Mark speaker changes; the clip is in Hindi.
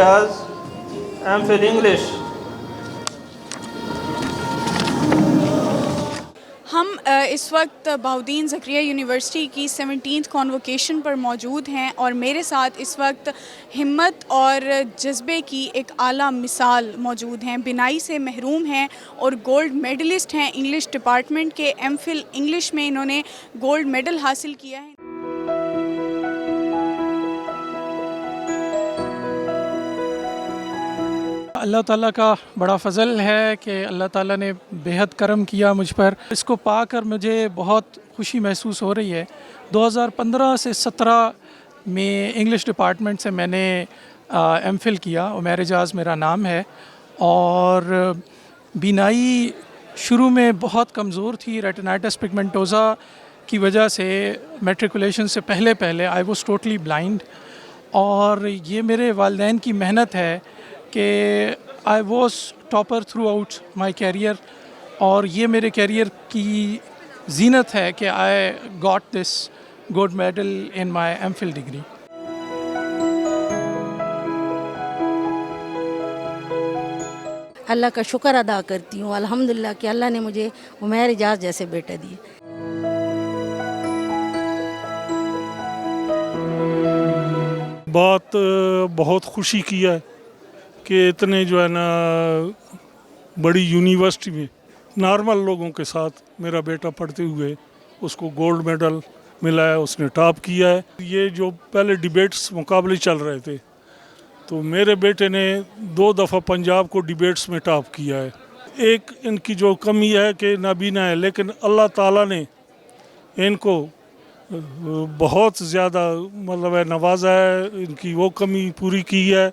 Speaker 1: Ejaz MPhil English.
Speaker 2: हम इस वक्त बहाउद्दीन ज़करिया यूनिवर्सिटी की 17th कॉन्वोकेशन पर मौजूद हैं और मेरे साथ इस वक्त हिम्मत और जज्बे की एक आला मिसाल मौजूद हैं। बिनाई से महरूम हैं और गोल्ड मेडलिस्ट हैं इंग्लिश डिपार्टमेंट के। एम.फिल इंग्लिश में इन्होंने गोल्ड मेडल हासिल किया है।
Speaker 3: अल्लाह ताला का बड़ा फ़ज़ल है कि अल्लाह ताला ने बेहद करम किया मुझ पर। इसको पाकर मुझे बहुत खुशी महसूस हो रही है। 2015 से 17 में इंग्लिश डिपार्टमेंट से मैंने एम.फिल किया। उमैर एजाज़ मेरा नाम है और बीनाई शुरू में बहुत कमज़ोर थी। रेटिनाइटिस पिगमेंटोसा की वजह से मैट्रिकुलेशन से पहले आई वाज़ टोटली ब्लाइंड और ये मेरे वालिदैन की मेहनत है कि I was topper throughout my career और ये मेरे कैरियर की जीनत है कि I got this gold medal in my MPhil degree.
Speaker 4: अल्लाह का शुक्र अदा करती हूँ अल्हम्दुलिल्लाह कि अल्लाह ने मुझे उमैर एजाज जैसे बेटे दिए।
Speaker 5: बात बहुत खुशी की है कि इतने जो है ना बड़ी यूनिवर्सिटी में नॉर्मल लोगों के साथ मेरा बेटा पढ़ते हुए उसको गोल्ड मेडल मिला है, उसने टॉप किया है। ये जो पहले डिबेट्स मुकाबले चल रहे थे तो मेरे बेटे ने 2 दफ़ा पंजाब को डिबेट्स में टॉप किया है। एक इनकी जो कमी है कि नाबीना है, लेकिन अल्लाह ताला ने इनको बहुत ज़्यादा मतलब है नवाजा है, इनकी वो कमी पूरी की है।